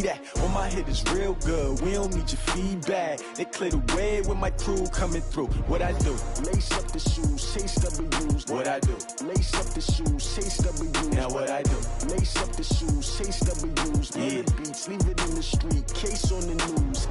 at? Oh, my hit is real good. We don't need your feedback. They clear the way with my crew coming through. What I do? Lace up the shoes, chase W's. What I do? Lace up the shoes, chase W's. Now what I do? Lace up the shoes, chase W's. Yeah. The beats, leave it in the street, case on the news.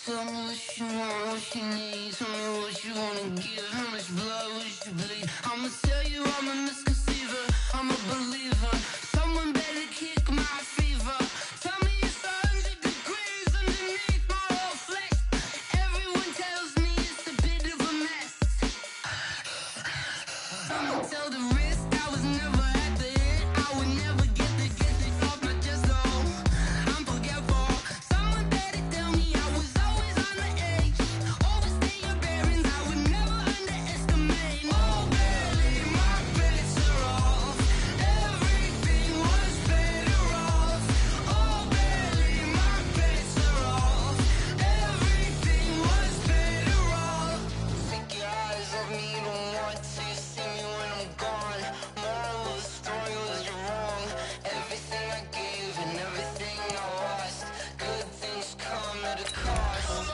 Tell me what you want, what you need. Tell me what you wanna give. How much blood would you bleed? I'ma tell you I'm a misconceiver. I'm a believer. Someone better kick my fever. Tell me it's 100 degrees underneath my whole flesh. Everyone tells me it's a bit of a mess. Someone tell the risk I was never at the hit. I would never get it off my chest. Oh, I'm forgetful. Someone better tell me I was always on the edge. Overstay your bearings, I would never underestimate. Oh, barely, my bets are off. Everything was better off. Oh, barely, my bets are off. Everything was better off. Take your eyes off me, you don't want to see me when I'm gone. Moral of the story was you're wrong. Everything I gave and everything I lost. Good things come at a cost.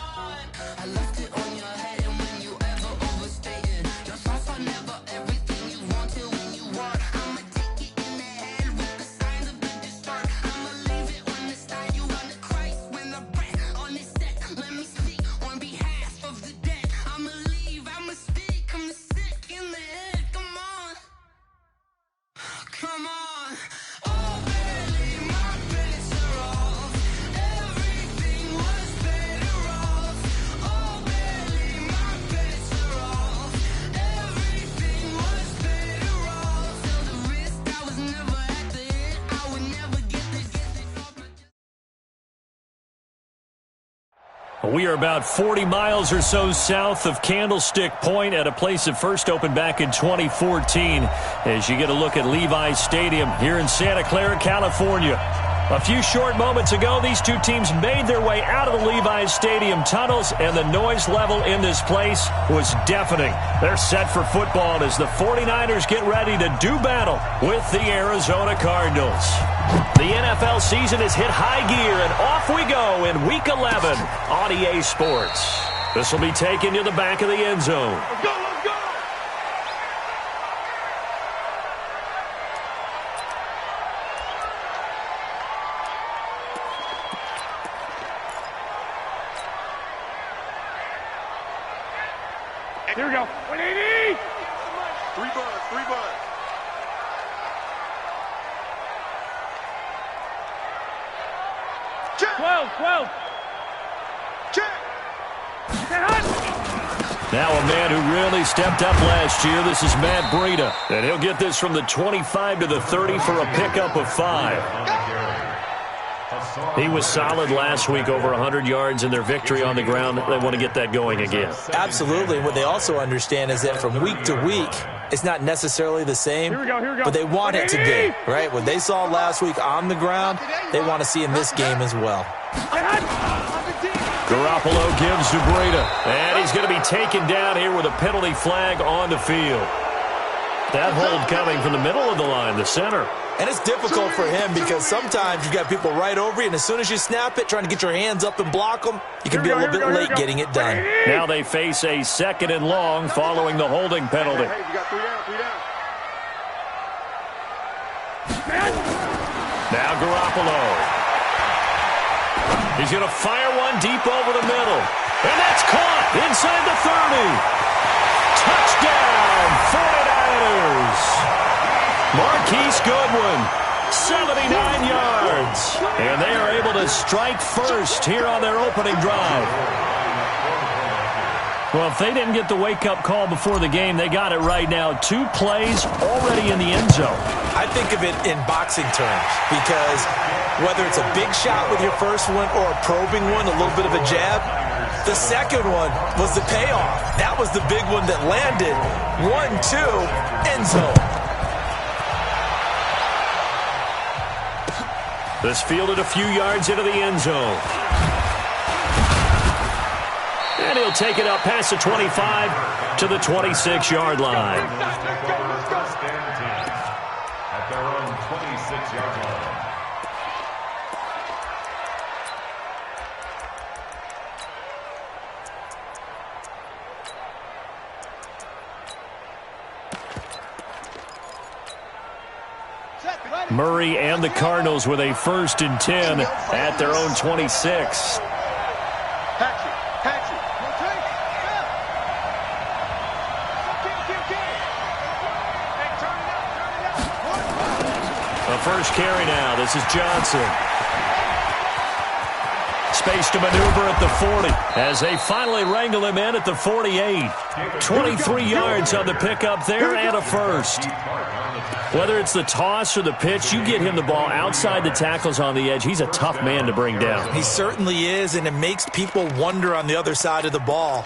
I left it on your head, and when you ever overstated, your thoughts are never everything you wanted when you want. I'ma take it in the head with the signs of the distort. I'ma leave it on the side. You want the Christ when the breath on this set. Let me speak on behalf of the dead. I'ma leave, I'ma speak. I'm the sick in the head. Come on, come on. Oh, barely, my bets are off. Everything was better off. Oh, barely, my bets are off. Everything was better off. Till the risk I was never at the hit. I would never get it off my chest. We are about 40 miles or so south of Candlestick Point at a place that first opened back in 2014 as you get a look at Levi's Stadium here in Santa Clara, California. A few short moments ago, these two teams made their way out of the Levi's Stadium tunnels, and the noise level in this place was deafening. They're set for football as the 49ers get ready to do battle with the Arizona Cardinals. The NFL season has hit high gear, and off we go in Week 11 on EA Sports. This will be taken to the back of the end zone. Let's go, let's go! Here we go. 180! Three buns. 12. Check. Now a man who really stepped up last year. This is Matt Breida, and he'll get this from the 25 to the 30 for a pickup of 5. He was solid last week, over 100 yards in their victory on the ground. They want to get that going again. Absolutely. What they also understand is that from week to week, it's not necessarily the same, Here we go. but they want it to be, right? What they saw last week on the ground, they want to see in this game as well. Garoppolo gives to Breida, and he's going to be taken down here with a penalty flag on the field. That hold coming from the middle of the line, the center. And it's difficult for him because sometimes you got people right over you, and as soon as you snap it, trying to get your hands up and block them, you can be a little bit late getting it done. Now they face a 2nd and long following the holding penalty. Hey, you got 3 down. Now Garoppolo. He's going to fire one deep over the middle. And that's caught inside the 30. Touchdown, 49ers. Marquise Goodwin, 79 yards. And they are able to strike first here on their opening drive. Well, if they didn't get the wake-up call before the game, they got it right now. 2 plays already in the end zone. I think of it in boxing terms because whether it's a big shot with your first one or a probing one, a little bit of a jab, the second one was the payoff. That was the big one that landed. 1-2, end zone. This fielded a few yards into the end zone. And he'll take it up past the 25 to the 26-yard line. At their own 26-yard line. Murray and the Cardinals with a 1st and 10 at their own 26. The first carry now. This is Johnson. Space to maneuver at the 40 as they finally wrangle him in at the 48. 23 yards on the pickup there and a first. Whether it's the toss or the pitch, you get him the ball outside the tackles on the edge. He's a tough man to bring down. He certainly is, and it makes people wonder on the other side of the ball.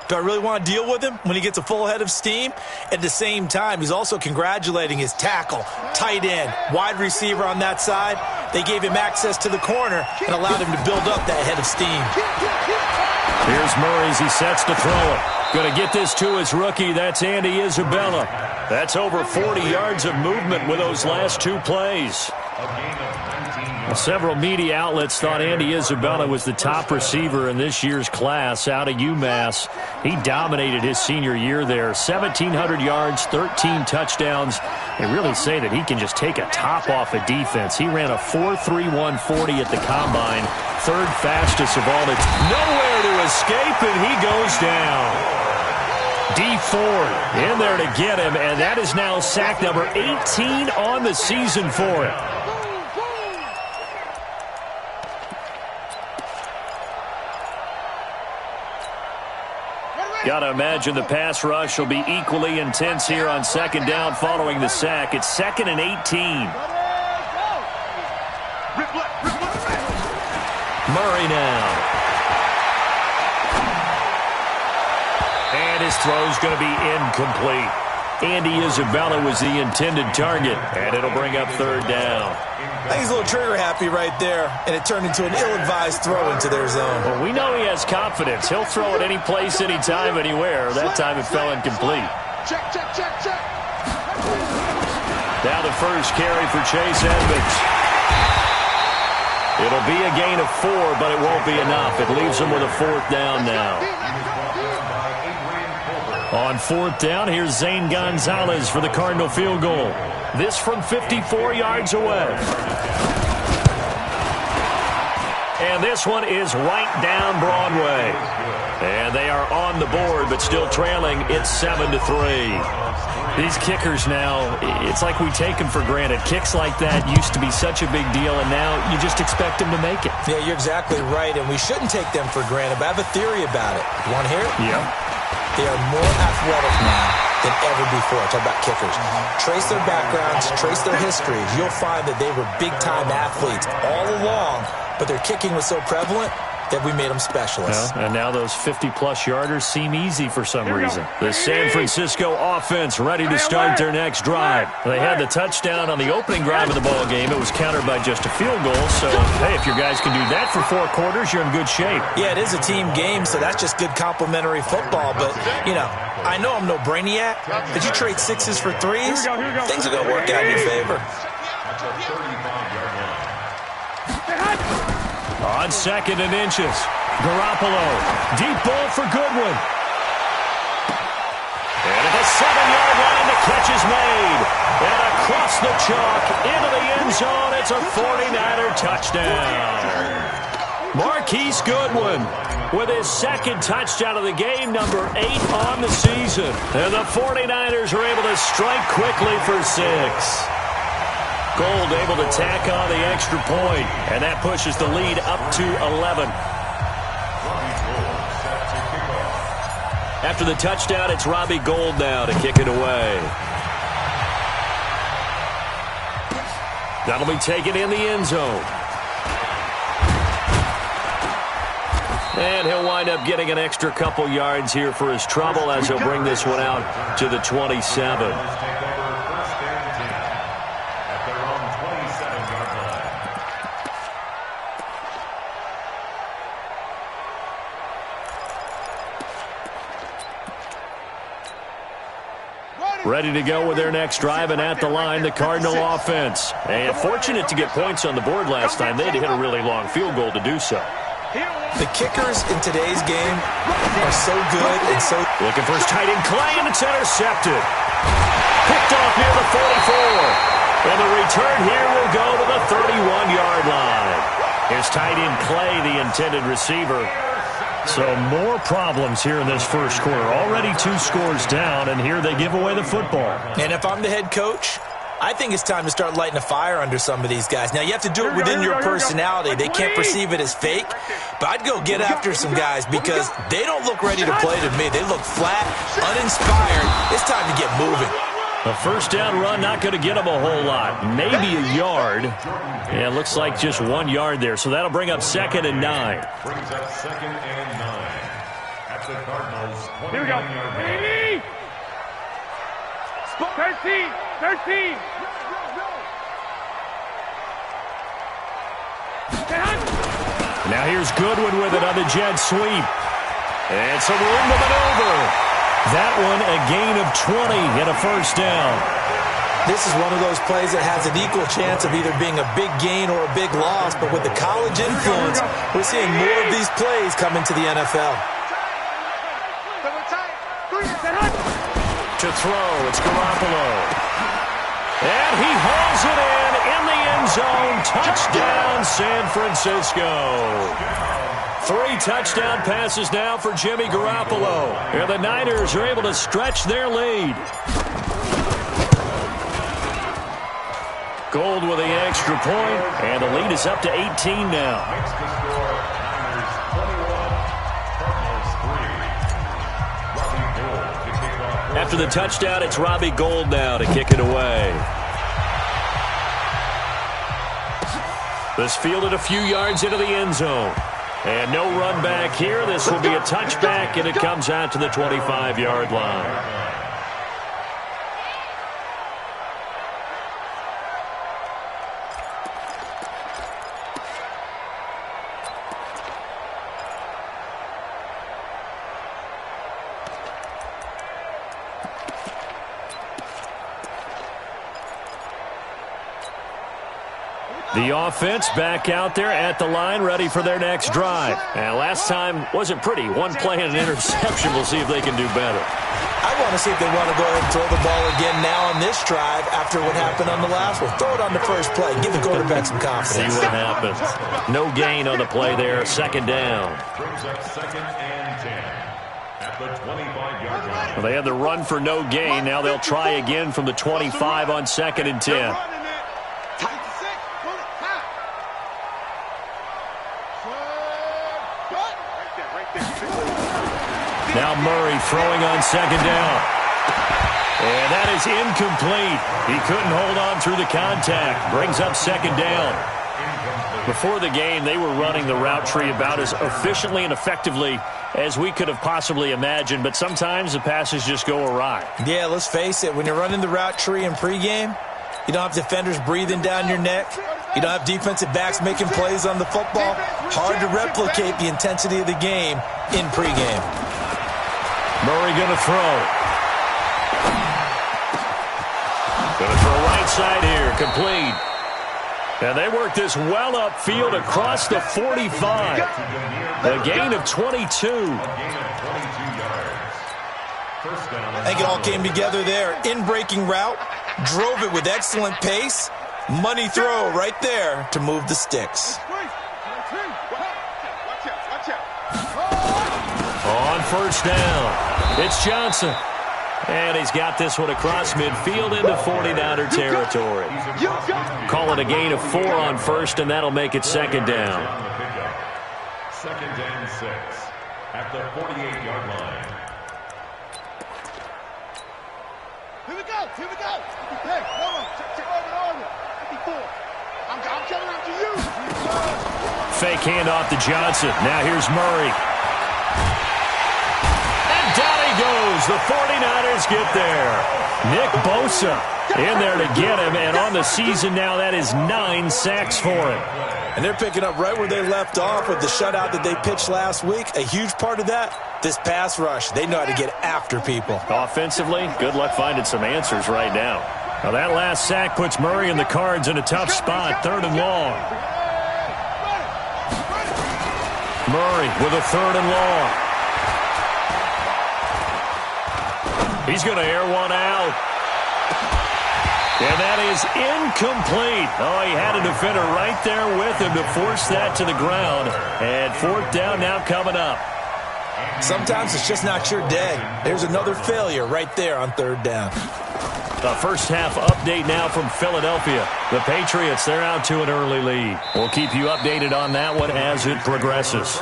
Do I really want to deal with him when he gets a full head of steam? At the same time, he's also congratulating his tackle, tight end, wide receiver on that side. They gave him access to the corner and allowed him to build up that head of steam. Here's Murray as he sets to throw it. Going to get this to his rookie. That's Andy Isabella. That's over 40 yards of movement with those last 2 plays. Several media outlets thought Andy Isabella was the top receiver in this year's class out of UMass. He dominated his senior year there. 1,700 yards, 13 touchdowns. They really say that he can just take a top off a defense. He ran a 4.31 40 at the combine, 3rd fastest of all. It's nowhere to escape, and he goes down. D Ford in there to get him, and that is now sack number 18 on the season for him. Got to imagine the pass rush will be equally intense here on 2nd down following the sack. It's 2nd and 18. Murray now. And his throw's going to be incomplete. Andy Isabella was the intended target, and it'll bring up 3rd down. I think he's a little trigger happy right there, and it turned into an ill-advised throw into their zone. Well, we know he has confidence. He'll throw it any place, anytime, anywhere. That time it fell incomplete. Check. Now the first carry for Chase Edmonds. It'll be a gain of 4, but it won't be enough. It leaves him with a 4th down now. On 4th down, here's Zane Gonzalez for the Cardinal field goal. This from 54 yards away. And this one is right down Broadway. And they are on the board, but still trailing. It's 7-3. These kickers now, it's like we take them for granted. Kicks like that used to be such a big deal, and now you just expect them to make it. Yeah, you're exactly right, and we shouldn't take them for granted, but I have a theory about it. You want to hear it? Yeah. They are more athletic now than ever before. Talk about kickers. Trace their backgrounds, trace their histories. You'll find that they were big-time athletes all along, but their kicking was so prevalent that we made them specialists. And now those 50-plus yarders seem easy for some reason. The San Francisco offense ready to start their next drive. They had the touchdown on the opening drive of the ball game. It was countered by just a field goal. So, hey, if your guys can do that for 4 quarters, you're in good shape. Yeah, it is a team game, so that's just good complimentary football. But, you know, I know I'm no brainiac, but you trade 6s for 3s, things are going to work out in your favor. On 2nd and inches, Garoppolo, deep ball for Goodwin. And at the 7-yard line, the catch is made. And across the chalk, into the end zone, it's a 49er touchdown. Marquise Goodwin with his 2nd touchdown of the game, number 8 on the season. And the 49ers are able to strike quickly for 6. Gold able to tack on the extra point, and that pushes the lead up to 11. After the touchdown, it's Robbie Gould now to kick it away. That'll be taken in the end zone. And he'll wind up getting an extra couple yards here for his trouble as he'll bring this one out to the 27. Ready to go with their next drive, and at the line, the Cardinal offense. And fortunate to get points on the board last time. They had to hit a really long field goal to do so. The kickers in today's game are so good and so... Looking for his tight end, Clay, and it's intercepted. Picked off near the 44. And the return here will go to the 31-yard line. His tight end, Clay, the intended receiver. So more problems here in this first quarter. Already 2 scores down, and here they give away the football. And if I'm the head coach, I think it's time to start lighting a fire under some of these guys. Now, you have to do it within your personality. They can't perceive it as fake, but I'd go get after some guys because they don't look ready to play to me. They look flat, uninspired. It's time to get moving. A first down run, not going to get them a whole lot. Maybe a yard. Yeah, it looks like just 1 yard there. So that'll bring up 2nd and 9. Brings up 2nd and 9 at the Cardinals' 29-yard line. Here we go. 13. Now here's Goodwin with it on the jet sweep. And some room to maneuver. That one a gain of 20 and a first down. This is one of those plays that has an equal chance of either being a big gain or a big loss, but with the college influence, we're seeing more of these plays come into the NFL. To throw, it's Garoppolo. And he hauls it in the end zone. Touchdown, San Francisco. 3 touchdown passes now for Jimmy Garoppolo. And the Niners are able to stretch their lead. Gold with the extra point, and the lead is up to 18 now. Makes the score Niners 21, Cardinals 3. Robbie Gould to kick off. After the touchdown, it's Robbie Gould now to kick it away. This fielded a few yards into the end zone. And no run back here. This will be a touchback, and it comes out to the 25-yard line. The offense back out there at the line, ready for their next drive. And last time wasn't pretty. 1 play and an interception. We'll see if they can do better. I want to see if they want to go ahead and throw the ball again now on this drive after what happened on the last one. Throw it on the first play. Give the quarterback some confidence. See what happens. No gain on the play there. 2nd down. Brings up 2nd and 10 at the 25-yard line. Well, they had the run for no gain. Now they'll try again from the 25 on 2nd and 10. Now Murray throwing on 2nd down. And that is incomplete. He couldn't hold on through the contact. Brings up 2nd down. Before the game, they were running the route tree about as efficiently and effectively as we could have possibly imagined. But sometimes the passes just go awry. Yeah, let's face it. When you're running the route tree in pregame, you don't have defenders breathing down your neck. You don't have defensive backs making plays on the football. Hard to replicate the intensity of the game in pregame. Murray going to throw. Going to throw right side here. Complete. And they work this well upfield across the 45. A gain of 22. I think it all came together there. In-breaking route. Drove it with excellent pace. Money throw right there to move the sticks. On 1st down, it's Johnson. And he's got this one across midfield into 49er territory. Call it a gain of 4 on 1st, and that'll make it 2nd down. 2nd and 6 at the 48-yard line. Here we go. Hey, hold on. Check over. I'm coming after you. Fake handoff to Johnson. Now here's Murray. And down he goes. The 49ers get there. Nick Bosa in there to get him. And on the season now, that is 9 sacks for him. And they're picking up right where they left off with the shutout that they pitched last week. A huge part of that, this pass rush. They know how to get after people. Offensively, good luck finding some answers right now. Now that last sack puts Murray and the Cards in a tough spot, 3rd and long. Murray with a 3rd and long. He's going to air one out. And that is incomplete. Oh, he had a defender right there with him to force that to the ground. And 4th down now coming up. Sometimes it's just not your day. There's another failure right there on 3rd down. The first half update now from Philadelphia. The Patriots, they're out to an early lead. We'll keep you updated on that one as it progresses.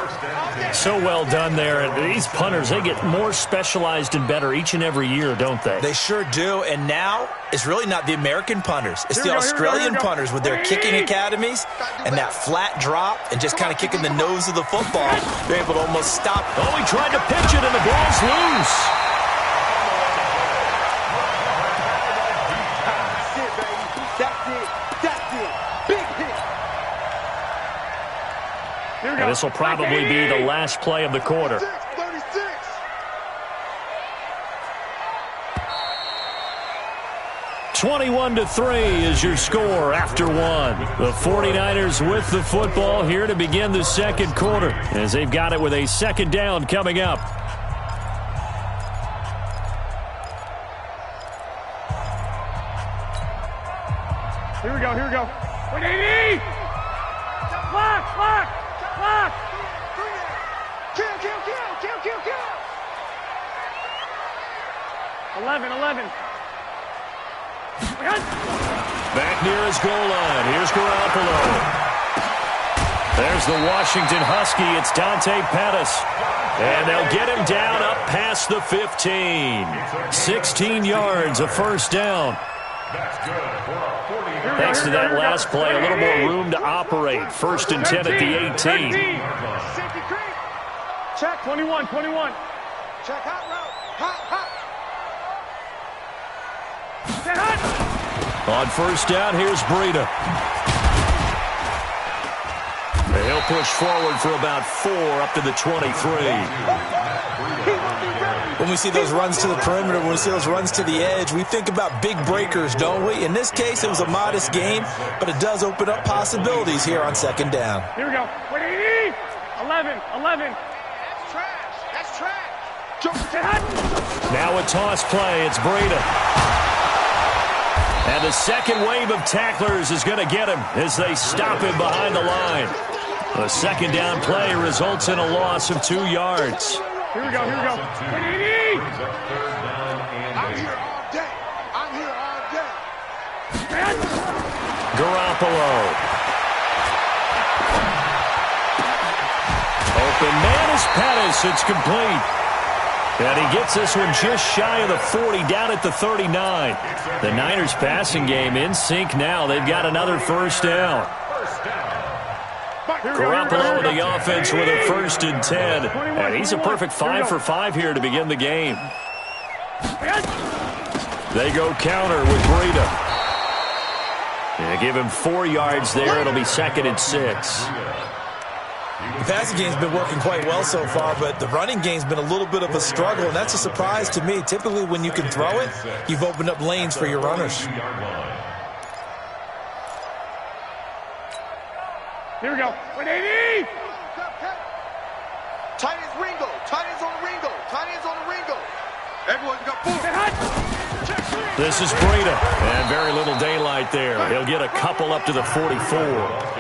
So well done there. And these punters, they get more specialized and better each and every year, don't they? They sure do. And now it's really not the American punters. It's the Australian punters with their kicking academies and that flat drop and just kind of kicking the nose of the football. They're able to almost stop. Oh, he tried to pitch it and the ball's loose. And this will probably be the last play of the quarter. 21-3 is your score after one. The 49ers with the football here to begin the second quarter as they've got it with a 2nd down coming up. Here we go, here we go. 180! Clock, clock, clock! Kill! 11. Back near his goal line. Here's Garoppolo. There's the Washington Husky. It's Dante Pettis. And they'll get him down up past the 15. 16 yards, a 1st down. Thanks to that last play, a little more room to operate. 1st and 10 at the 18. Check, 21. Check hot route. Hot. On 1st down, here's Breida. He'll push forward for about 4 up to the 23. When we see those runs to the perimeter, when we see those runs to the edge, we think about big breakers, don't we? In this case, it was a modest gain, but it does open up possibilities here on 2nd down. Here we go. 180! 11. That's trash. Now a toss play. It's Breida. And the second wave of tacklers is going to get him as they stop him behind the line. The 2nd down play results in a loss of 2 yards. Here we go. 180! I'm here all day. Garoppolo. Open man is Pettis. It's complete. And he gets this one just shy of the 40, down at the 39. The Niners passing game in sync now. They've got another 1st down. Garoppolo with the offense with a 1st and 10. And he's a perfect 5 for 5 here to begin the game. They go counter with Breida. Give him 4 yards there. It'll be 2nd and 6. The passing game's been working quite well so far, but the running game's been a little bit of a struggle, and that's a surprise to me. Typically, when you can throw it, you've opened up lanes for your runners. Here we go. 180! Tight ends Ringo. Everyone's got 4. This is Breida, and very little daylight there. He'll get a couple up to the 44.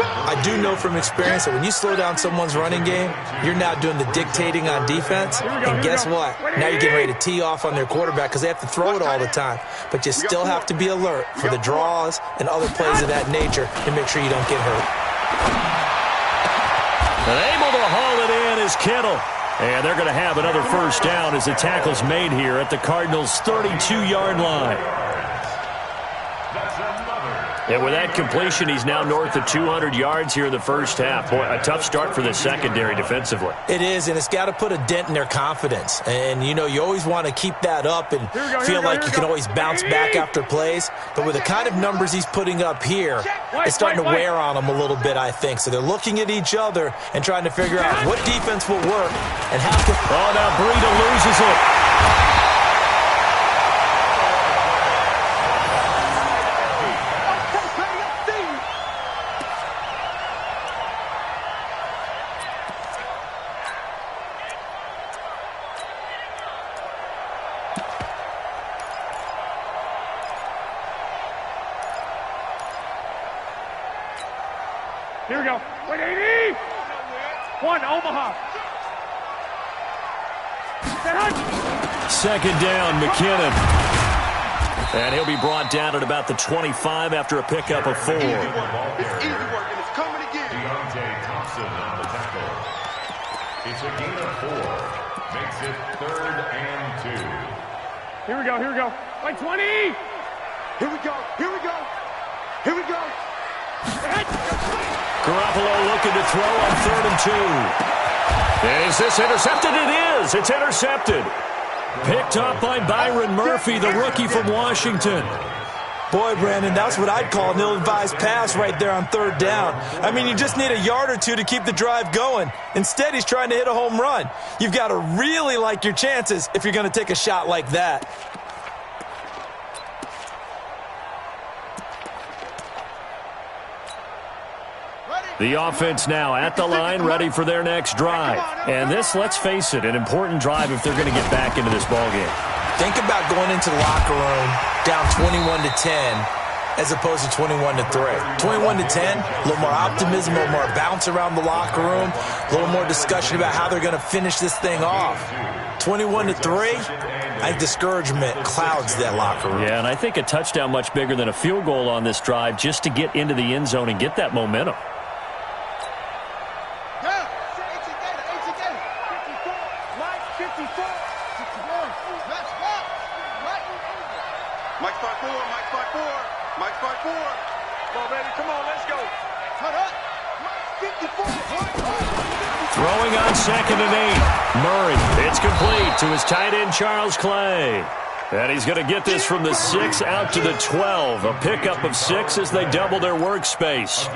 I do know from experience that when you slow down someone's running game, you're now doing the dictating on defense. And guess what? Now you're getting ready to tee off on their quarterback because they have to throw it all the time. But you still have to be alert for the draws and other plays of that nature to make sure you don't get hurt. And able to haul it in is Kittle. And they're going to have another 1st down as the tackle's made here at the Cardinals' 32-yard line. And with that completion, he's now north of 200 yards here in the first half. Boy, a tough start for the secondary defensively. It is, and it's got to put a dent in their confidence. And, you know, you always want to keep that up and feel like you can always bounce back after plays. But with the kind of numbers he's putting up here, it's starting to wear on them a little bit, I think. So they're looking at each other and trying to figure out what defense will work and how can... Oh, now Breida loses it. Here we go. Wait, 80! One, Omaha. Second down, McKinnon. And he'll be brought down at about the 25 after a pickup of 4. It's easy work, and it's coming again. Deontay Thompson on the tackle. It's a gain of 4. Makes it 3rd and 2. Here we go, here we go. Like 20! Here we go, here we go. Here we go. Garoppolo looking to throw on 3rd and 2. Is this intercepted? It is. It's intercepted. Picked up by Byron Murphy, the rookie from Washington. Boy, Brandon, that's what I'd call an ill-advised pass right there on 3rd down. I mean, you just need a yard or two to keep the drive going. Instead, he's trying to hit a home run. You've got to really like your chances if you're going to take a shot like that. The offense now at the line, ready for their next drive. And this, let's face it, an important drive if they're going to get back into this ballgame. Think about going into the locker room down 21-10 as opposed to 21-3. 21-10, a little more optimism, a little more bounce around the locker room, a little more discussion about how they're going to finish this thing off. 21-3, I think discouragement clouds that locker room. Yeah, and I think a touchdown much bigger than a field goal on this drive just to get into the end zone and get that momentum. Throwing on 2nd and 8. Murray, it's complete to his tight end, Charles Clay. And he's going to get this from the 6 out to the 12. A pickup of 6 as they double their workspace.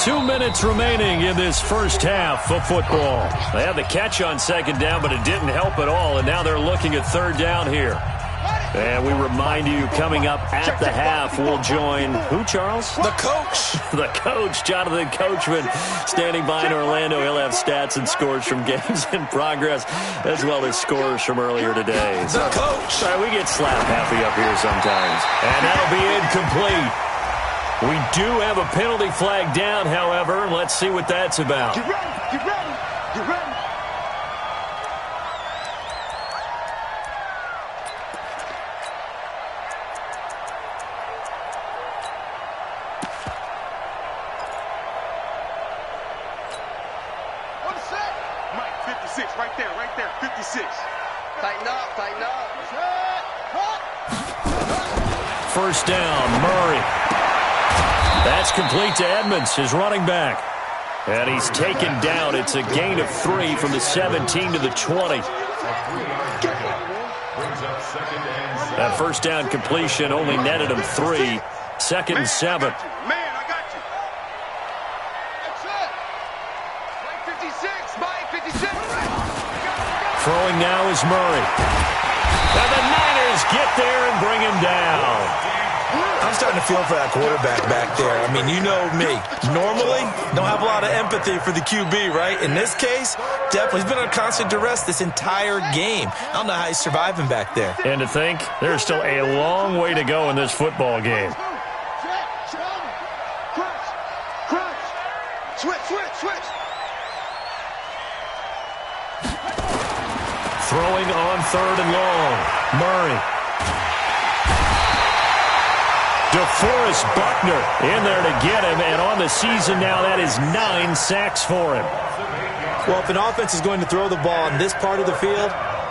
2 minutes remaining in this first half of football. They had the catch on 2nd down, but it didn't help at all. And now they're looking at 3rd down here. And we remind you, coming up at the half, we'll join who, Charles? The coach. The coach, Jonathan Coachman, standing by in Orlando. He'll have stats and scores from games in progress, as well as scores from earlier today. The coach. Sorry, we get slap happy up here sometimes. And that'll be incomplete. We do have a penalty flag down, however. Let's see what that's about. Get ready, get ready, get ready. Right there, 56. Tighten up. First down, Murray. That's complete to Edmonds, his running back. And he's taken down. It's a gain of 3 from the 17 to the 20. That first down completion only netted him 3. 2nd and 7. Throwing now is Murray. And the Niners get there and bring him down. I'm starting to feel for that quarterback back there. I mean, you know me. Normally, don't have a lot of empathy for the QB, right? In this case, definitely. He's been on constant duress this entire game. I don't know how he's surviving back there. And to think, there's still a long way to go in this football game. Switch. Throwing on 3rd and long. Murray. DeForest Buckner in there to get him. And on the season now, that is 9 sacks for him. Well, if an offense is going to throw the ball in this part of the field,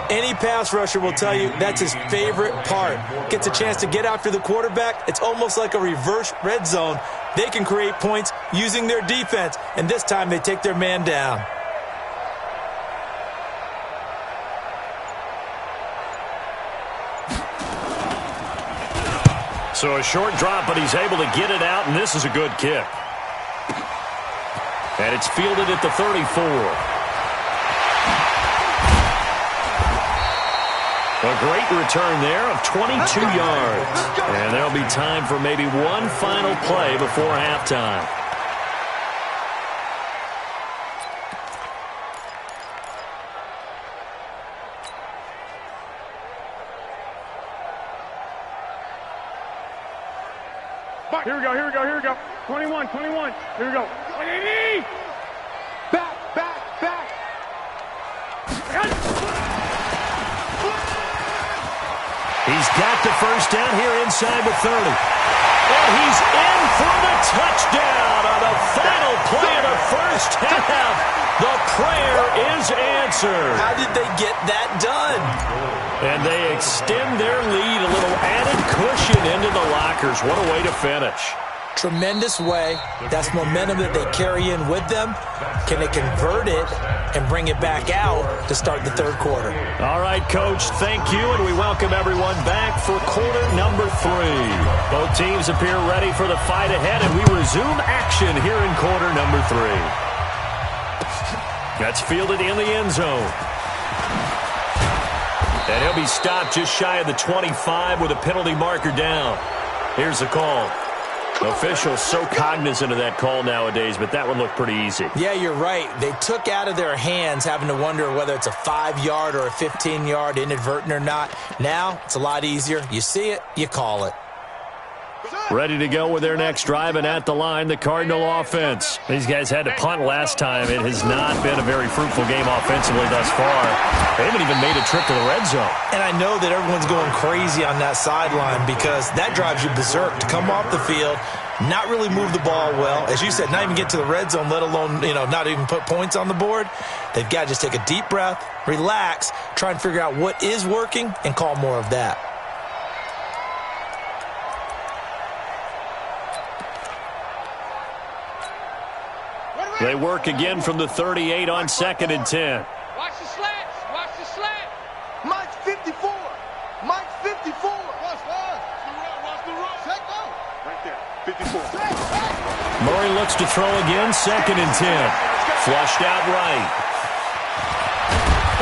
Any pass rusher will tell you that's his favorite part. Gets a chance to get after the quarterback. It's almost like a reverse red zone. They can create points using their defense, and this time they take their man down. So a short drop, but he's able to get it out, and this is a good kick. And it's fielded at the 34. A great return there of 22 yards. And there'll be time for maybe one final play before halftime. Here we go, here we go, here we go. 21, 21. Here we go. 180! Back, back, back. He's got the first down here inside the 30. And he's in for the touchdown on the final play of the first half. The prayer is answered. How did they get that done? And they extend their lead, a little added cushion into the lockers. What a way to finish. Tremendous way. That's momentum that they carry in with them. Can they convert it and bring it back out to start the third quarter? All right, Coach, thank you, and we welcome everyone back for quarter number 3. Both teams appear ready for the fight ahead, and we resume action here in quarter number 3. That's fielded in the end zone. And he'll be stopped just shy of the 25 with a penalty marker down. Here's the call. Officials so cognizant of that call nowadays, but that one looked pretty easy. Yeah, you're right. They took out of their hands having to wonder whether it's a 5-yard or a 15-yard inadvertent or not. Now, it's a lot easier. You see it, you call it. Ready to go with their next drive, and at the line, the Cardinal offense. These guys had to punt last time. It has not been a very fruitful game offensively thus far. They haven't even made a trip to the red zone. And I know that everyone's going crazy on that sideline because that drives you berserk to come off the field, not really move the ball well. As you said, not even get to the red zone, let alone, not even put points on the board. They've got to just take a deep breath, relax, try and figure out what is working, and call more of that. They work again from the 38 on 2nd and 10. Watch the slats. Watch the slat. Mike's 54. Mike's 54. Watch the run. Take go. Right there. 54. Murray looks to throw again, 2nd and 10. Flushed out right.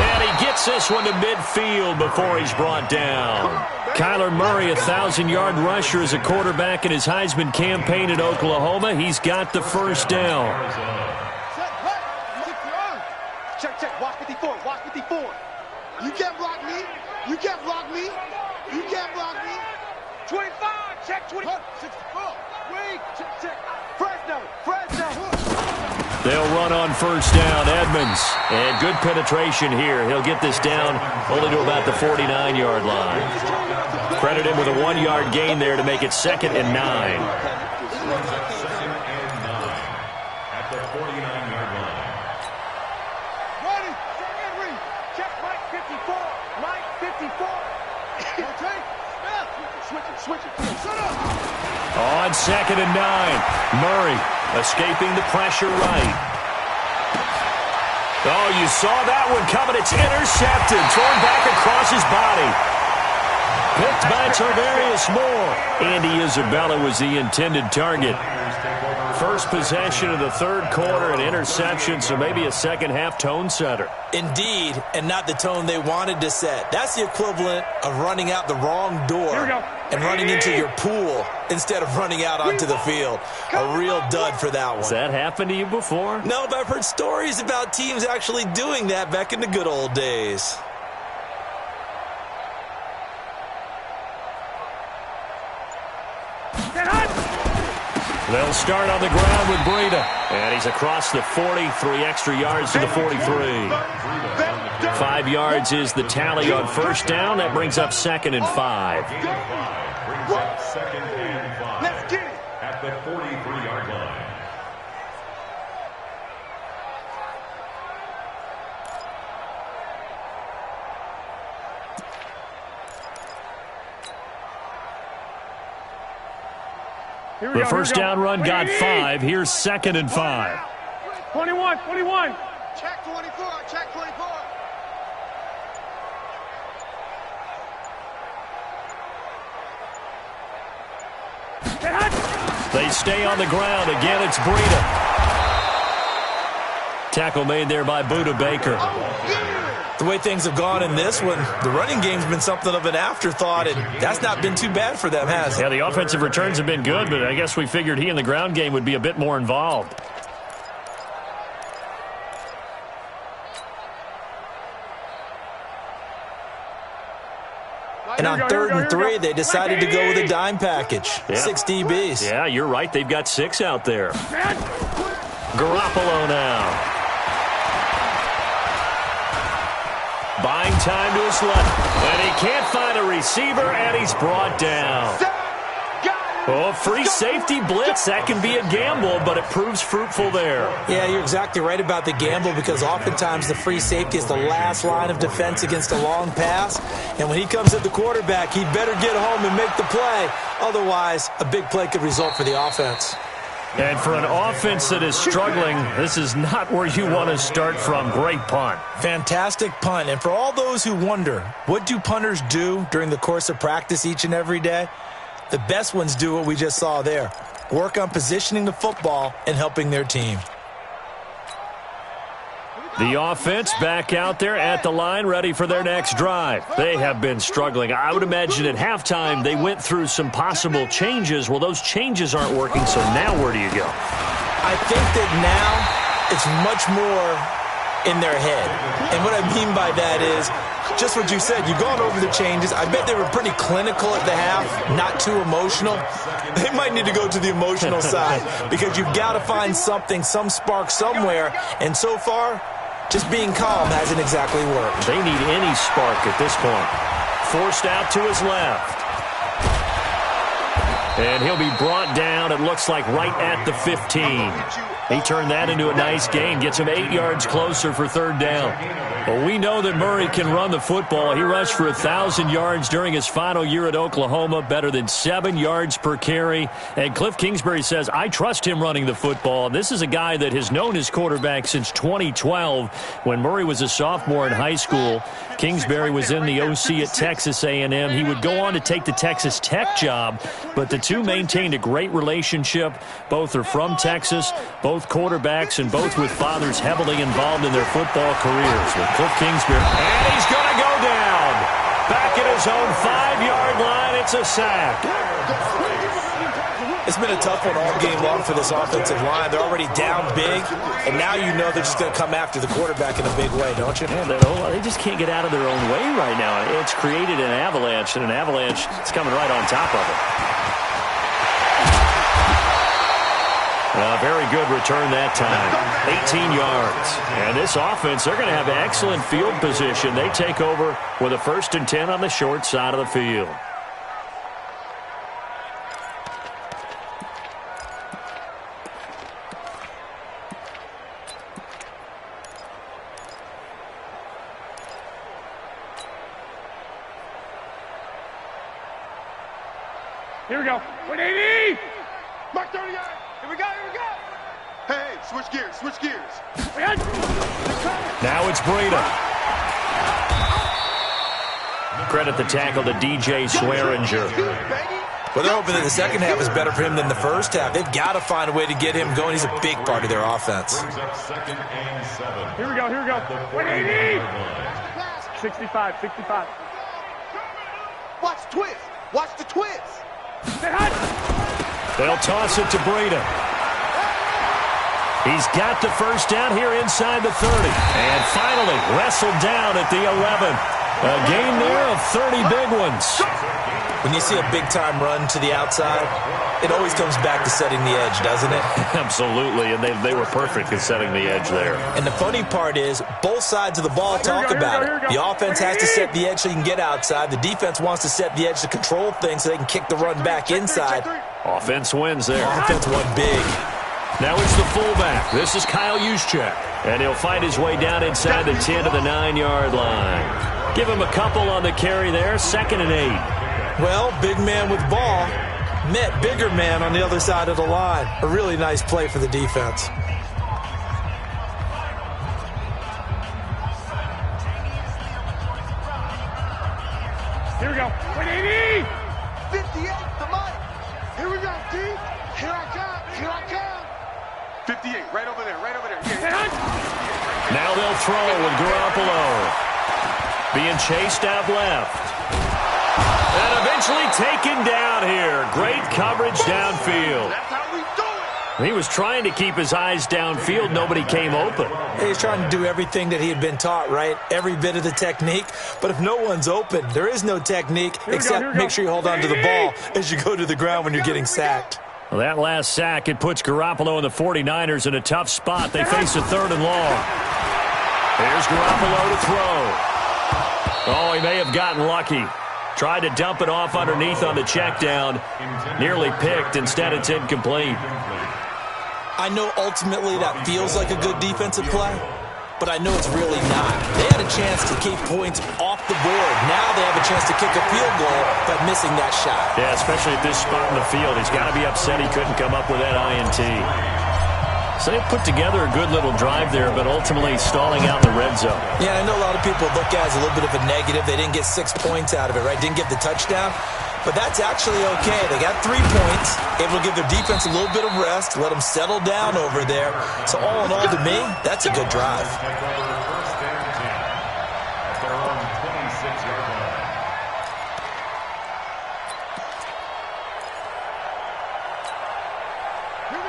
And he gets this one to midfield before he's brought down. Kyler Murray, a 1,000-yard rusher as a quarterback in his Heisman campaign at Oklahoma. He's got the first down. Check. Watch 54. Watch 54. You can't block me. You can't block me. You can't block me. 25. Check 20. 64. Wait. Check. Fresno. They'll run on first down. Edmonds. And good penetration here. He'll get this down only to about the 49-yard line. Credit him with a 1-yard gain there to make it 2nd and 9. At the 49-yard line. Ready. Henry. Check Mike 54. Mike 54. Okay. Switch it. Shut up. On 2nd and 9. Murray escaping the pressure right. Oh, you saw that one coming. It's intercepted. Thrown back across his body. Picked by Tarvarius Moore. Andy Isabella was the intended target. First possession of the third quarter, an interception, so maybe a second-half tone setter. Indeed, and not the tone they wanted to set. That's the equivalent of running out the wrong door and running into your pool instead of running out onto the field. A real dud for that one. Has that happened to you before? No, but I've heard stories about teams actually doing that back in the good old days. They'll start on the ground with Breida. And he's across the 40, 3 extra yards to the 43. 5 yards is the tally on first down. That brings up 2nd and 5. Brings up 2nd and 5. Let's get it. At the 43-yard line. The first down run got 5. Here's 2nd and 5. 21. Check 24. Check 24. They stay on the ground. Again, it's Breida. Tackle made there by Buda Baker. The way things have gone in this one, the running game's been something of an afterthought, and that's not been too bad for them, has it? Yeah, the offensive returns have been good, but I guess we figured he in the ground game would be a bit more involved. And on 3rd and 3, they decided to go with a dime package. Yeah. 6 DBs. Yeah, you're right. They've got 6 out there. Garoppolo now. Buying time to his left. And he can't find a receiver, and he's brought down. Oh, free safety blitz. That can be a gamble, but it proves fruitful there. Yeah, you're exactly right about the gamble, because oftentimes the free safety is the last line of defense against a long pass. And when he comes at the quarterback, he better get home and make the play. Otherwise, a big play could result for the offense. And for an offense that is struggling, this is not where you want to start from. Great punt. Fantastic punt. And for all those who wonder, what do punters do during the course of practice each and every day? The best ones do what we just saw there. Work on positioning the football and helping their team. The offense back out there at the line, ready for their next drive. They have been struggling. I would imagine at halftime they went through some possible changes. Well, those changes aren't working, so now where do you go? I think that now it's much more in their head. And what I mean by that is just what you said. You've gone over the changes. I bet they were pretty clinical at the half, not too emotional. They might need to go to the emotional side, because you've got to find something, some spark somewhere. And so far, just being calm hasn't exactly worked. They need any spark at this point. Forced out to his left. And he'll be brought down, it looks like, right at the 15. He turned that into a nice gain, gets him 8 yards closer for 3rd down. Well, we know that Murray can run the football. He rushed for 1,000 yards during his final year at Oklahoma, better than 7 yards per carry. And Cliff Kingsbury says, I trust him running the football. And this is a guy that has known his quarterback since 2012 when Murray was a sophomore in high school. Kingsbury was in the OC at Texas A&M. He would go on to take the Texas Tech job, but the two maintained a great relationship. Both are from Texas, both quarterbacks, and both with fathers heavily involved in their football careers. With Cliff Kingsbury, and he's going to go down. Back at his own 5-yard line, it's a sack. It's been a tough one all game long for this offensive line. They're already down big, and now you know they're just going to come after the quarterback in a big way, don't you? Yeah, they just can't get out of their own way right now. It's created an avalanche, and an avalanche is coming right on top of it. A very good return that time. 18 yards. And this offense, they're going to have excellent field position. They take over with a 1st and 10 on the short side of the field. Here we go. 180. Mark 38. Here we go. Hey, switch gears. Now it's Breida. Credit the tackle to DJ Swearinger. Well, they're hoping that the second half is better for him than the first half. They've got to find a way to get him going. He's a big part of their offense. Here we go. 180. 65. Watch the twist. They'll toss it to Breida. He's got the first down here inside the 30. And finally wrestled down at the 11. A gain there of 30 big ones. When you see a big-time run to the outside, it always comes back to setting the edge, doesn't it? Absolutely, and they were perfect at setting the edge there. And the funny part is, both sides of the ball talk about it. The offense has to set the edge so you can get outside. The defense wants to set the edge to control things so they can kick the run back inside. Offense wins there. Offense won big. Now it's the fullback. This is Kyle Juszczyk. And he'll find his way down inside the 10 to the 9-yard line. Give him a couple on the carry there. 2nd and 8. Well, big man with ball. met bigger man on the other side of the line. A really nice play for the defense. Here we go. 180! 58, the mic. Here we go, D. Here I come. Here I come. 58, right over there, right over there. Yeah. Now they'll throw with Garoppolo. Being chased out left. And eventually taken down here. Great coverage downfield. That's how we do it. He was trying to keep his eyes downfield. Nobody came open. He's trying to do everything that he had been taught, right? Every bit of the technique. But if no one's open, there is no technique except make sure you hold on to the ball as you go to the ground when you're getting sacked. Well, that last sack, it puts Garoppolo and the 49ers in a tough spot. They face a 3rd and long. Here's Garoppolo to throw. Oh, he may have gotten lucky. Tried to dump it off underneath on the check down. Nearly picked. Instead, it's incomplete. I know ultimately that feels like a good defensive play, but I know it's really not. They had a chance to keep points off the board. Now they have a chance to kick a field goal, but missing that shot. Yeah, especially at this spot in the field. He's got to be upset he couldn't come up with that INT. So they put together a good little drive there, but ultimately stalling out in the red zone. Yeah, I know a lot of people look at it as a little bit of a negative. They didn't get 6 points out of it, right? Didn't get the touchdown. But that's actually okay. They got 3 points, able to give their defense a little bit of rest, let them settle down over there. So all in all, to me, that's a good drive.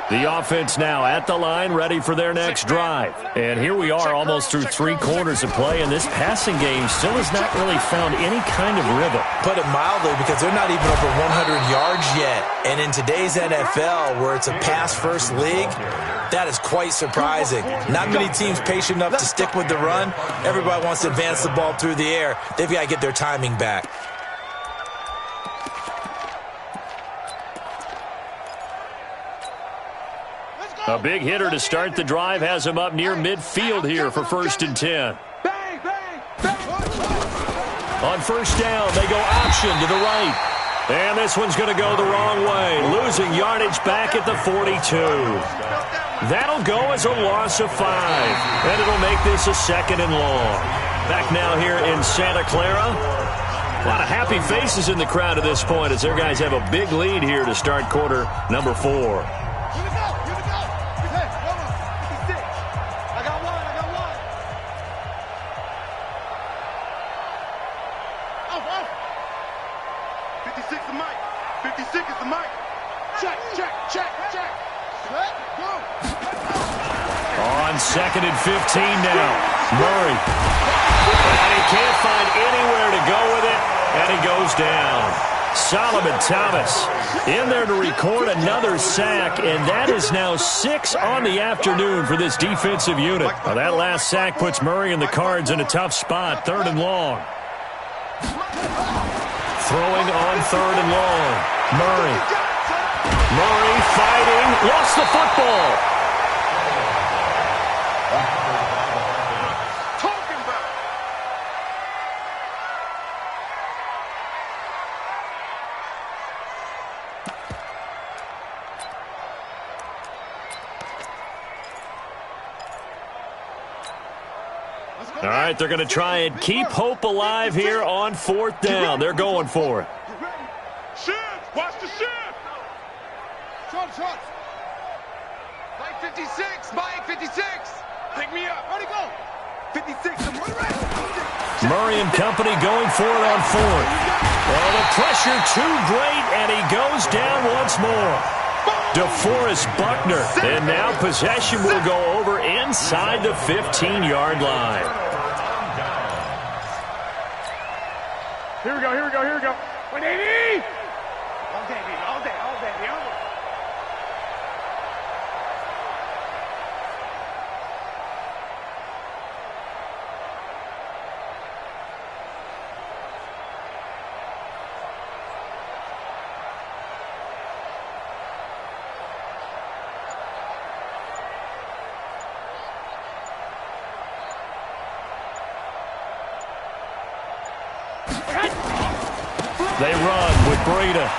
The offense now at the line, ready for their next drive. And here we are almost through 3 quarters of play, and this passing game still has not really found any kind of rhythm. Put it mildly, because they're not even over 100 yards yet. And in today's NFL, where it's a pass-first league, that is quite surprising. Not many teams patient enough to stick with the run. Everybody wants to advance the ball through the air. They've got to get their timing back. A big hitter to start the drive has him up near midfield here for 1st and 10. Bang, bang, bang. On 1st down, they go option to the right. And this one's going to go the wrong way, losing yardage back at the 42. That'll go as a loss of 5, and it'll make this a 2nd and long. Back now here in Santa Clara. A lot of happy faces in the crowd at this point as their guys have a big lead here to start quarter number 4. On 2nd and 15 now. Murray. And he can't find anywhere to go with it, and he goes down. Solomon Thomas in there to record another sack, and that is now 6 on the afternoon for this defensive unit. Well, that last sack puts Murray and the Cards in a tough spot, 3rd and long. Throwing on 3rd and long. Murray fighting, lost the football. All right, they're going to try and keep hope alive here on 4th down. They're going for it. Shift! Watch the shift! Short. Mike 56! Mike 56! Pick me up! Ready, go! 56, I'm ready! Murray and company going for it on 4th. Well, the pressure too great, and he goes down once more. DeForest Buckner, and now possession will go over inside the 15-yard line. Here we go. 180! All day, baby, all day. They run with Breida.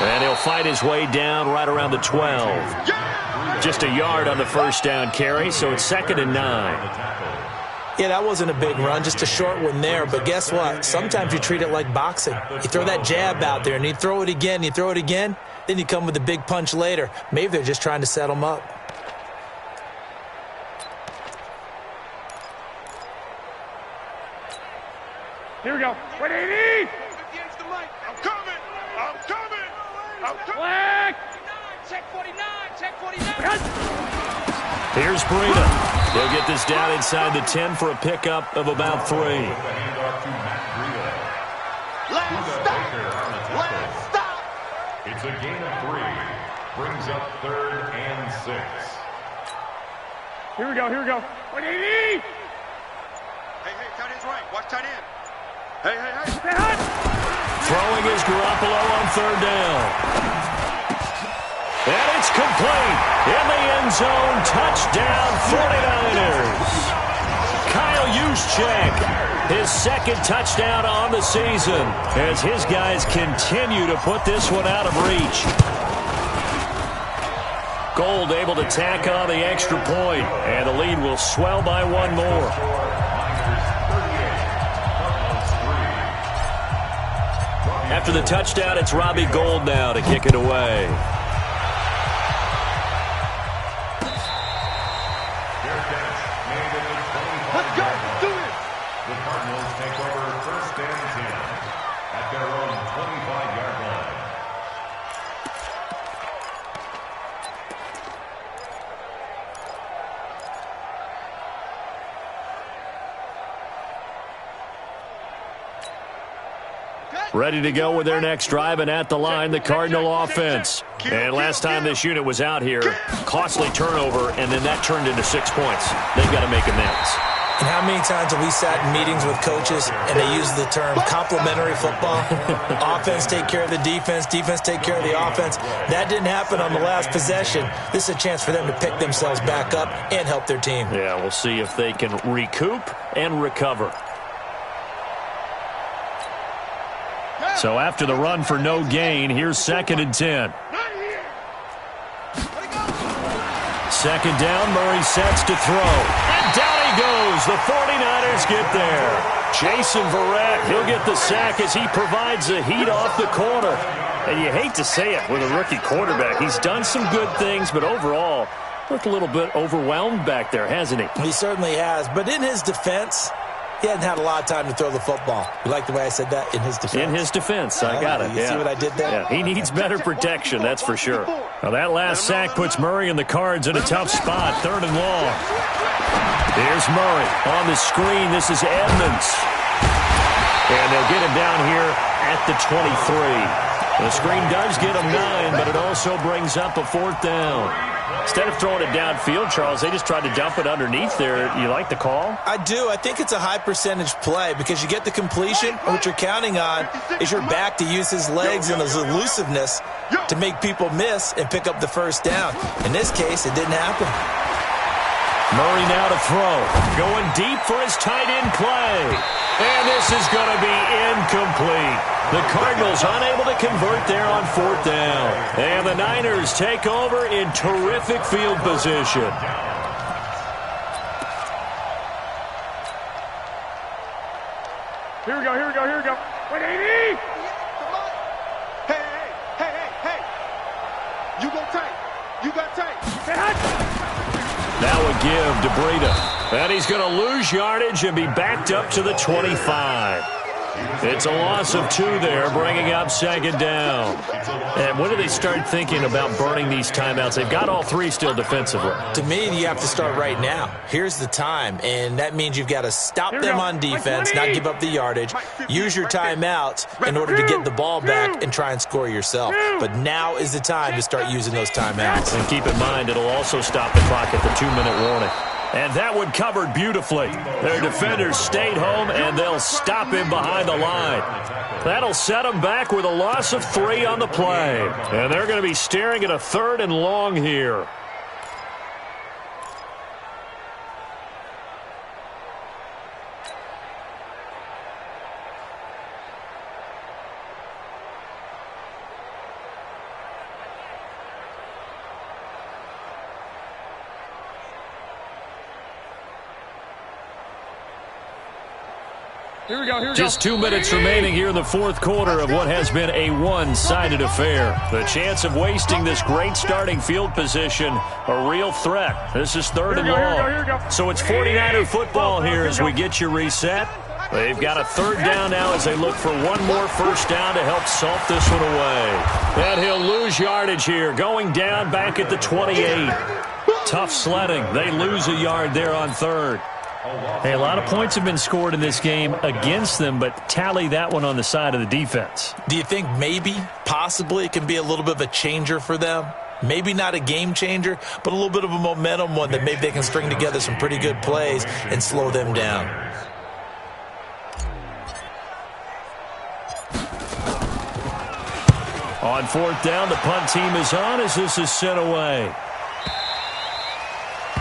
And he'll fight his way down right around the 12. Just a yard on the first down carry, so it's 2nd and 9. Yeah, that wasn't a big run, just a short one there. But guess what? Sometimes you treat it like boxing. You throw that jab out there, and you throw it again, then you come with a big punch later. Maybe they're just trying to set him up. Here we go. 180! 58's the mic. I'm coming! I'm coming! I'm coming! Black! Check 49! Check 49! Here's Breida. He'll get this down inside the 10 for a pickup of about 3. Last stop! Last stop! It's a gain of 3. Brings up 3rd and 6. Here we go. 180! Hey, tight end's right. Watch tight end. Hey! Stay hot! Throwing is Garoppolo on 3rd down. And it's complete. In the end zone, touchdown 49ers. Kyle Juszczyk, his 2nd touchdown on the season as his guys continue to put this one out of reach. Gold able to tack on the extra point, and the lead will swell by 1 more. After the touchdown, it's Robbie Gould now to kick it away. Let's go! Do it! The Cardinals take over 1st and 10 at their own 25-yard line. Ready to go with their next drive, and at the line, the Cardinal offense. And last time this unit was out here, costly turnover, and then that turned into 6 points. They've got to make amends. And how many times have we sat in meetings with coaches and they use the term complementary football? Offense take care of the defense, defense take care of the offense. That didn't happen on the last possession. This is a chance for them to pick themselves back up and help their team. Yeah, we'll see if they can recoup and recover. So after the run for no gain, here's 2nd and 10. 2nd down, Murray sets to throw. And down he goes. The 49ers get there. Jason Verrett, he'll get the sack as he provides the heat off the corner. And you hate to say it with a rookie quarterback. He's done some good things, but overall, looked a little bit overwhelmed back there, hasn't he? He certainly has. But in his defense, he hadn't had a lot of time to throw the football. You like the way I said that? In his defense. In his defense. I got it. You see what I did there? Yeah, he needs better protection, that's for sure. Now that last sack puts Murray and the Cards in a tough spot. 3rd and long. Here's Murray on the screen. This is Edmonds. And they'll get him down here at the 23. The screen does get him 9, but it also brings up a 4th down. Instead of throwing it downfield, Charles, they just tried to dump it underneath there. You like the call? I do. I think it's a high percentage play because you get the completion, and what you're counting on is your back to use his legs and his elusiveness to make people miss and pick up the 1st down. In this case, it didn't happen. Murray now to throw. Going deep for his tight end play. And this is going to be incomplete. The Cardinals unable to convert there on 4th down. And the Niners take over in terrific field position. Here we go. 180! Hey! You go tight. Stay hot! Now a give to Breida. And he's going to lose yardage and be backed up to the 25. It's a loss of 2 there, bringing up 2nd down. And when do they start thinking about burning these timeouts? They've got all 3 still defensively. To me, you have to start right now. Here's the time, and that means you've got to stop them on defense, not give up the yardage, use your timeouts in order to get the ball back and try and score yourself. But now is the time to start using those timeouts. And keep in mind, it'll also stop the clock at the 2-minute warning. And that one covered beautifully. Their defenders stayed home, and they'll stop him behind the line. That'll set them back with a loss of 3 on the play. And they're going to be staring at a 3rd and long here. Here we go. Just 2 minutes remaining here in the fourth quarter of what has been a one-sided affair. The chance of wasting this great starting field position, a real threat. This is third and long. So it's 49er football here as we get you reset. They've got a third down now as they look for one more first down to help salt this one away. And he'll lose yardage here, going down back at the 28. Tough sledding. They lose a yard there on third. Hey, a lot of points have been scored in this game against them, but tally that one on the side of the defense. Do you think maybe, possibly, it can be a little bit of a changer for them? Maybe not a game changer, but a little bit of a momentum one that maybe they can string together some pretty good plays and slow them down. On fourth down, the punt team is on as this is sent away.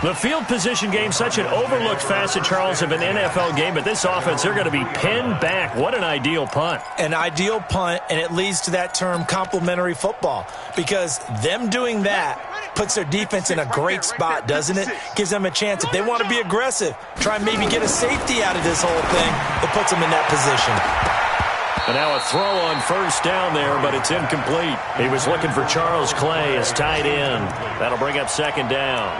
The field position game, such an overlooked facet, Charles, of an NFL game, but this offense, they're going to be pinned back. What an ideal punt. An ideal punt, and it leads to that term complementary football, because them doing that puts their defense in a great spot, doesn't it? Gives them a chance. If they want to be aggressive, try and maybe get a safety out of this whole thing, it puts them in that position. And now a throw on first down there, but it's incomplete. He was looking for Charles Clay as tight end. That'll bring up second down.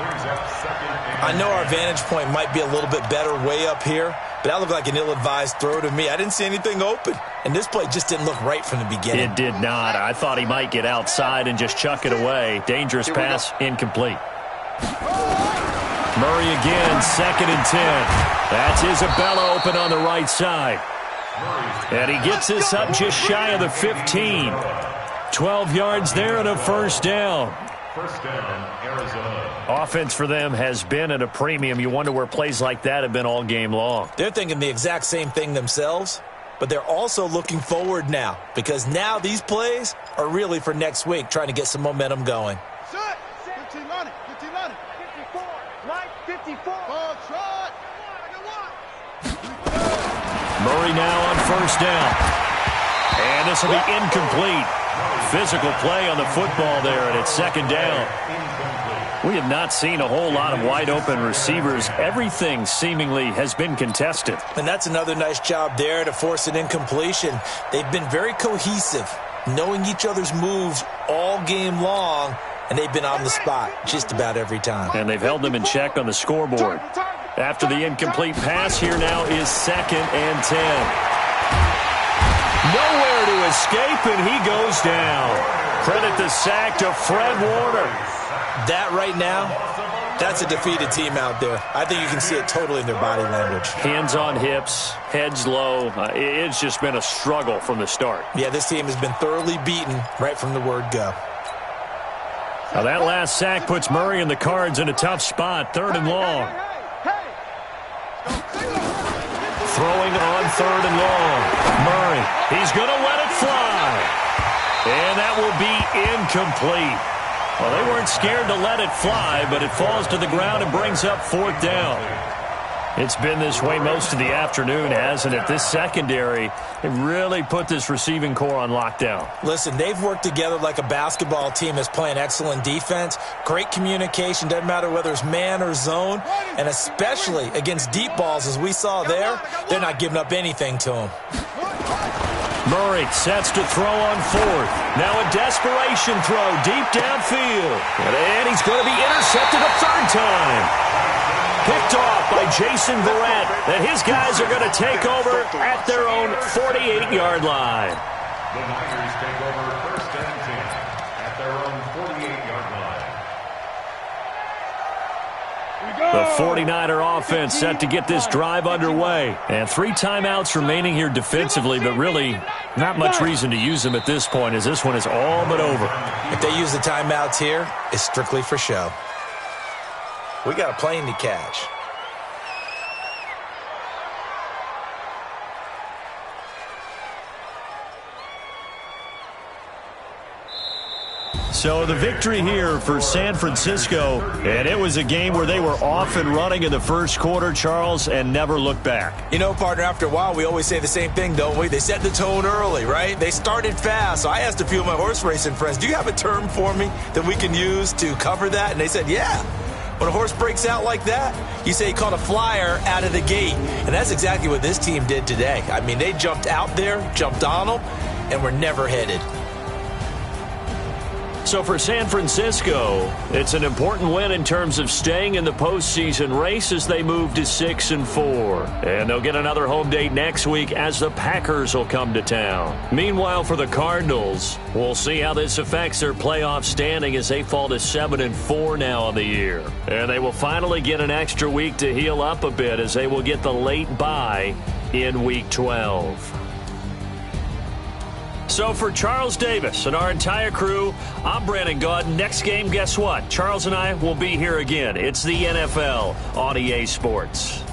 I know our vantage point might be a little bit better way up here, but that looked like an ill-advised throw to me. I didn't see anything open, and this play just didn't look right from the beginning. It did not. I thought he might get outside and just chuck it away. Dangerous pass, incomplete. Murray again, 2nd and 10. That's Isabella open on the right side. And he gets this up just shy of the 15. 12 yards there and a first down. First down, Arizona. Offense for them has been at a premium. You wonder where plays like that have been all game long. They're thinking the exact same thing themselves, but they're also looking forward now, because now these plays are really for next week, trying to get some momentum going. 15 on it. 54. Right, 54. Ball shot. Murray now on first down. And this will be incomplete. Physical play on the football there, and it's second down. We have not seen a whole lot of wide-open receivers. Everything seemingly has been contested. And that's another nice job there to force an incompletion. They've been very cohesive, knowing each other's moves all game long, and they've been on the spot just about every time. And they've held them in check on the scoreboard. After the incomplete pass, here now is 2nd and 10. Nowhere to escape, and he goes down. Credit the sack to Fred Warner. That right now, that's a defeated team out there. I think you can see it totally in their body language. Hands on hips, heads low. It's just been a struggle from the start. Yeah, this team has been thoroughly beaten right from the word go. Now that last sack puts Murray and the Cards in a tough spot, 3rd and long. Throwing on 3rd and long. Murray, he's going to let it fly. And that will be incomplete. Well, they weren't scared to let it fly, but it falls to the ground and brings up 4th down. It's been this way most of the afternoon, hasn't it? This secondary, it really put this receiving core on lockdown. Listen, they've worked together like a basketball team that's playing excellent defense. Great communication, doesn't matter whether it's man or zone. And especially against deep balls, as we saw there, they're not giving up anything to them. Murray sets to throw on 4th. Now a desperation throw deep downfield. And he's going to be intercepted a 3rd time. Picked off by Jason Verrett, and his guys are going to take over at their own 48-yard line. The Niners take over 1st and 10 at their own 48-yard line. The 49er offense set to get this drive underway. And 3 timeouts remaining here defensively, but really not much reason to use them at this point, as this one is all but over. If they use the timeouts here, it's strictly for show. We got a plane to catch. So the victory here for San Francisco, and it was a game where they were off and running in the first quarter, Charles, and never looked back. You know, partner, after a while, we always say the same thing, don't we? They set the tone early, right? They started fast. So I asked a few of my horse racing friends, do you have a term for me that we can use to cover that? And they said, yeah. When a horse breaks out like that, you say he caught a flyer out of the gate. And that's exactly what this team did today. I mean, they jumped out there, jumped on them, and were never headed. So for San Francisco, it's an important win in terms of staying in the postseason race as they move to 6-4. And they'll get another home date next week as the Packers will come to town. Meanwhile, for the Cardinals, we'll see how this affects their playoff standing as they fall to 7-4 now on the year. And they will finally get an extra week to heal up a bit as they will get the late bye in Week 12. So for Charles Davis and our entire crew, I'm Brandon Gaud. Next game, guess what? Charles and I will be here again. It's the NFL on EA Sports.